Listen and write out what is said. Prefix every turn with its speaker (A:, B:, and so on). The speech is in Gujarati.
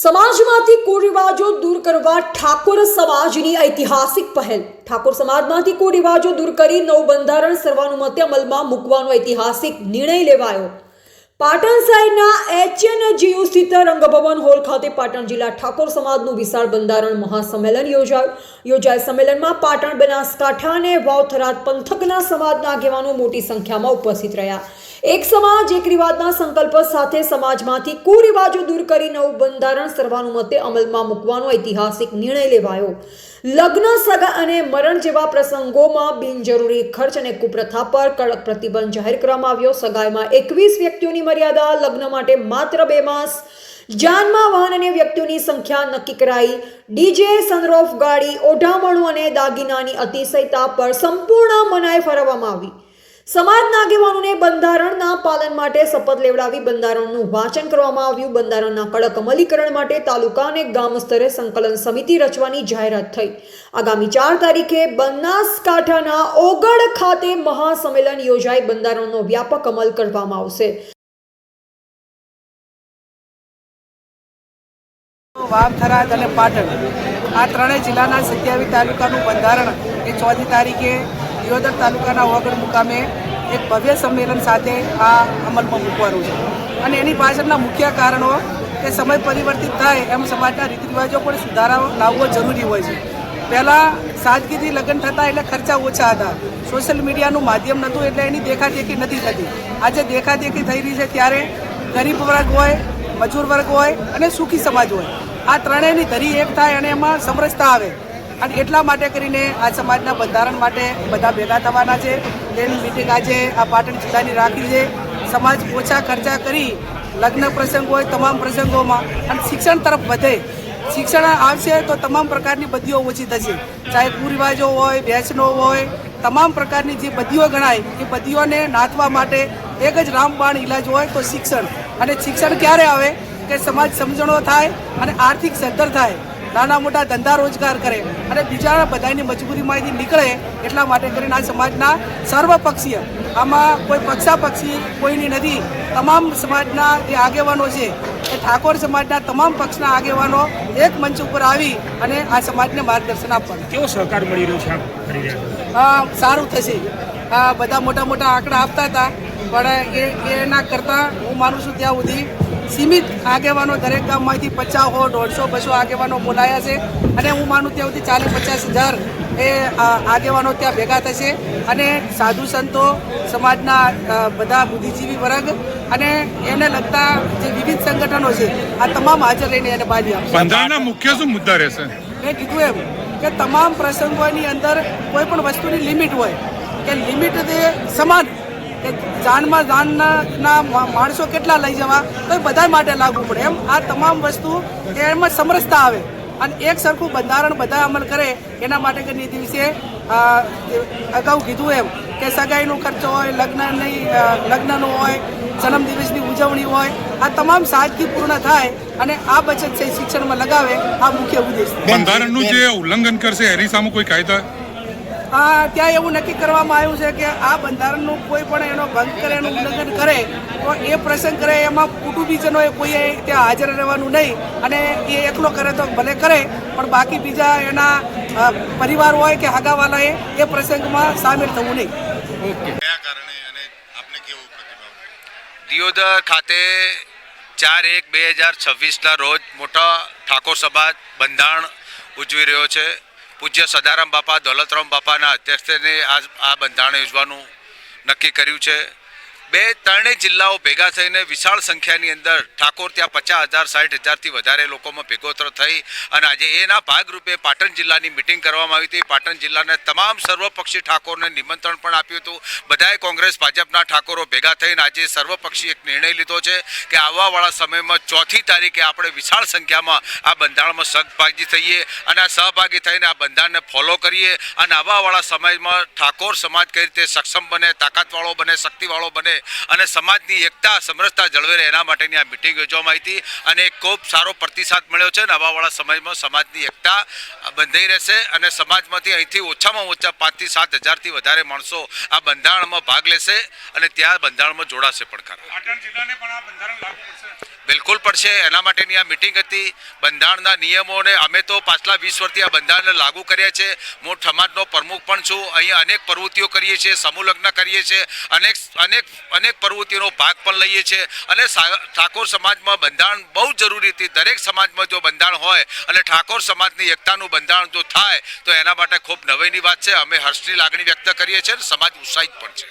A: સમાજમાંથી કુરિવાજો દૂર કરવા ઠાકોર સમાજની ઐતિહાસિક પહેલ। ઠાકોર સમાજમાંથી કુરિવાજો દૂર કરી નવું બંધારણ સર્વાનુમતે અમલમાં મૂકવાનો ઐતિહાસિક નિર્ણય લેવાયો। પાટણ શહેરના HNGU સ્થિત રંગભવન હોલ ખાતે પાટણ જિલ્લા ઠાકોર સમાજનું વિશાળ બંધારણ મહાસંમેલન યોજાય સંમેલનમાં પાટણ, બનાસકાંઠા અને વાવ થરાદ પંથકના સમાજના આગેવાનો મોટી સંખ્યામાં ઉપસ્થિત રહ્યા। એક સમાજ એક રિવાજના સંકલ્પ સાથે સમાજમાંથી કુરિવાજો દૂર કરી નવું બંધારણ સર્વાનુમતે અમલમાં મૂકવાનો ઐતિહાસિક નિર્ણય લેવાયો। લગ્ન, સગા અને મરણ જેવા પ્રસંગોમાં બિનજરૂરી ખર્ચ અને કુપ્રથા પર કડક પ્રતિબંધ જાહેર કરવામાં આવ્યો। સગાઈમાં 21 વ્યક્તિઓની મર્યાદા, લગ્ન માટે માત્ર 2 માસ, જાનમાં વાહન અને વ્યક્તિઓની સંખ્યા નક્કી કરાઈ। ડીજે, સનરોફ, ગાડી, ઓઢામણું અને દાગીનાની અતિશયતા પર સંપૂર્ણ મનાઈ ફરવામાં આવી। સમાજના આગેવાનોને બંધારણના પાલન માટે શપથ લેવડાવી બંધારણનું વાંચન કરવામાં આવ્યું। બંધારણના કડક અમલીકરણ માટે તાલુકા અને ગામ સ્તરે સંકલન સમિતિ રચવાની જાહેરાત થઈ। આગામી 4 તારીખે બનાસકાંઠાના ઓગળ ખાતે મહાસંમેલન યોજાઈ બંધારણનો વ્યાપક અમલ કરવામાં આવશે।
B: વાવ, થરાદ અને પાટણ આ ત્રણેય જિલ્લાના 27 તાલુકાનું બંધારણ એ 4 તારીખે દિયોદર તાલુકાના ઓગળ મુકામે એક ભવ્ય સંમેલન સાથે આ અમલમાં મૂકવાનું છે અને એની પાછળના મુખ્ય કારણો કે સમય પરિવર્તિત થાય એમ સમાજના રીત રિવાજો પણ સુધારા લાવવો જરૂરી હોય છે। પહેલાં સાદગીથી લગ્ન થતા એટલે ખર્ચા ઓછા હતા, સોશિયલ મીડિયાનું માધ્યમ નહોતું એટલે એની દેખાદેખી નથી થતી। આજે દેખાદેખી થઈ રહી છે ત્યારે ગરીબ વર્ગ હોય, મજૂર વર્ગ હોય અને સુખી સમાજ હોય, આ ત્રણેયની ધરી એક થાય અને એમાં સમરસતા આવે અને એટલા માટે કરીને આ સમાજના બંધારણ માટે બધા ભેગા થવાના છે। તેની મિટિંગ આજે આ પાટણ જિલ્લાની રાખી છે। સમાજ ઓછા ખર્ચા કરી લગ્ન પ્રસંગ હોય તમામ પ્રસંગોમાં અને શિક્ષણ તરફ વધે, શિક્ષણ આવશે તો તમામ પ્રકારની બદીઓ ઓછી થશે, ચાહે કુરિવાજો હોય, વ્યસનો હોય, તમામ પ્રકારની જે બદીઓ ગણાય એ બદીઓને નાથવા માટે એક જ રામબાણ ઇલાજ હોય તો શિક્ષણ। અને શિક્ષણ ક્યારે આવે કે સમાજ સમજણો થાય અને આર્થિક સદ્ધર થાય, નાના મોટા ધંધા રોજગાર કરે અને બીજા બધાની મજબૂરીમાંથી નીકળે। એટલા માટે કરીને આ સમાજના સર્વપક્ષીય, આમાં કોઈ પક્ષાપક્ષી કોઈની નથી, તમામ સમાજના જે આગેવાનો છે એ ઠાકોર સમાજના તમામ પક્ષના આગેવાનો એક મંચ ઉપર આવી અને આ સમાજને માર્ગદર્શન આપવાનું।
C: કેવો સહકાર મળી રહ્યો છે?
B: સારું થશે। બધા મોટા મોટા આંકડા આપતા હતા પણ એના કરતાં હું માનું છું ત્યાં સુધી સીમિત આગેવાનો દરેક ગામમાંથી 50 100 150 200 આગેવાનો બોલાયા છે અને હું માનું ત્યાં સુધી 40-50 હજાર એ આગેવાનો ત્યાં ભેગા થશે અને સાધુ સંતો, સમાજના બધા બુદ્ધિજીવી વર્ગ અને એને લગતા જે વિવિધ સંગઠનો છે આ તમામ હાજર રહીને એને બાજી આપશે।
C: બંધારણના મુખ્ય શું મુદ્દા રહેશે?
B: મેં કીધું એમ કે તમામ પ્રસંગોની અંદર કોઈ પણ વસ્તુની લિમિટ હોય કે લિમિટ તે સમાન કે જાનમાં જાનના માણસો કેટલા લઈ જવા તો એ બધા માટે લાગુ પડે, એમ આ તમામ વસ્તુ એમાં સમરસતા આવે અને એક સરખું બંધારણ બધા અમલ કરે। એના માટે કરીને દિવસે અગાઉ કીધું એમ કે સગાઈનો ખર્ચો હોય, લગ્નનો હોય, જન્મદિવસની ઉજવણી હોય, આ તમામ સાદગીપૂર્ણ થાય અને આ બચત છે શિક્ષણમાં લગાવે, આ મુખ્ય ઉદ્દેશ।
C: બંધારણનું જે ઉલ્લંઘન કરશે એની સામે કોઈ કાયદા?
B: ત્યાં એવું નક્કી કરવામાં આવ્યું છે કે આ બંધારણનું કોઈ પણ એનો ભંગ કરે, એનું ઉલ્લંઘન કરે તો એ પ્રસંગ કરે એમાં કુટુંબીજનોએ કોઈએ ત્યાં હાજર રહેવાનું નહીં અને એ એકલો કરે તો ભલે કરે પણ બાકી બીજા એના પરિવાર હોય કે હગાવાલાએ એ પ્રસંગમાં સામેલ થવું નહીં।
D: દિયોદર ખાતે 4/1/2026ના રોજ મોટા ઠાકોર સમાજ બંધારણ ઉજવી રહ્યો છે। પૂજ્ય સદારામ બાપા, દોલતરામ બાપાના અધ્યક્ષસ્થાને આ બંધારણ યોજવાનું નક્કી કર્યું છે। 2-3 જિલ્લાઓ ભેગા થઈને વિશાળ સંખ્યાની અંદર ઠાકોર ત્યાં 50,000 60,000થી વધારે લોકોમાં ભેગોતર થઈ અને આજે એના ભાગરૂપે પાટણ જિલ્લાની મિટિંગ કરવામાં આવી હતી। પાટણ જિલ્લાના તમામ સર્વપક્ષી ઠાકોરને નિમંત્રણ પણ આપ્યું હતું। બધાએ કોંગ્રેસ ભાજપના ઠાકોરો ભેગા થઈને આજે સર્વપક્ષી એક નિર્ણય લીધો છે કે આવવાવાળા સમયમાં 4 તારીખે આપણે વિશાળ સંખ્યામાં આ બંધારણમાં સહભાગી થઈએ અને આ સહભાગી થઈને આ બંધારણને ફોલો કરીએ અને આવવાવાળા સમયમાં ઠાકોર સમાજ કઈ રીતે સક્ષમ બને, તાકાતવાળો બને, શક્તિવાળો બને અને સમાજની એકતા સમરસતા જળવાઈ રહે એના માટેની આ મિટિંગ યોજવામાં આવી હતી અને ખૂબ સારો પ્રતિસાદ મળ્યો છે. નવાવાળા સમાજમાં સમાજની એકતા બંધાઈ રહેશે અને સમાજમાંથી અહીંથી ઓછામાં ઓછા 5 થી 7 હજારથી વધારે માણસો આ બંધારણમાં ભાગ લેશે અને ત્યાં બંધારણમાં જોડાશે પણ ખરા.
C: પાટણ જિલ્લાને પણ આ બંધારણ લાગુ પડશે?
D: બિલકુલ પડશે. એના માટેની આ મિટિંગ હતી. બંધારણના નિયમોને અમે તો પાછલા 20 વર્ષથી આ બંધારણને લાગુ કર્યા છે. હું સમાજનો પ્રમુખ પણ છું. અહીંયા અનેક પ્રવૃત્તિઓ કરીએ છીએ, સમૂહ લગ્ન કરીએ છીએ, અનેક પ્રવૃત્તિઓનો ભાગ પણ લઈએ છીએ અને ઠાકોર સમાજમાં બંધારણ બહુ જરૂરી હતી. દરેક સમાજમાં જો બંધારણ હોય અને ઠાકોર સમાજની એકતાનું બંધારણ જો થાય તો એના માટે ખૂબ નવાઈની વાત છે. અમે હર્ષની લાગણી વ્યક્ત કરીએ છીએ અને સમાજ ઉત્સાહિત પણ છે.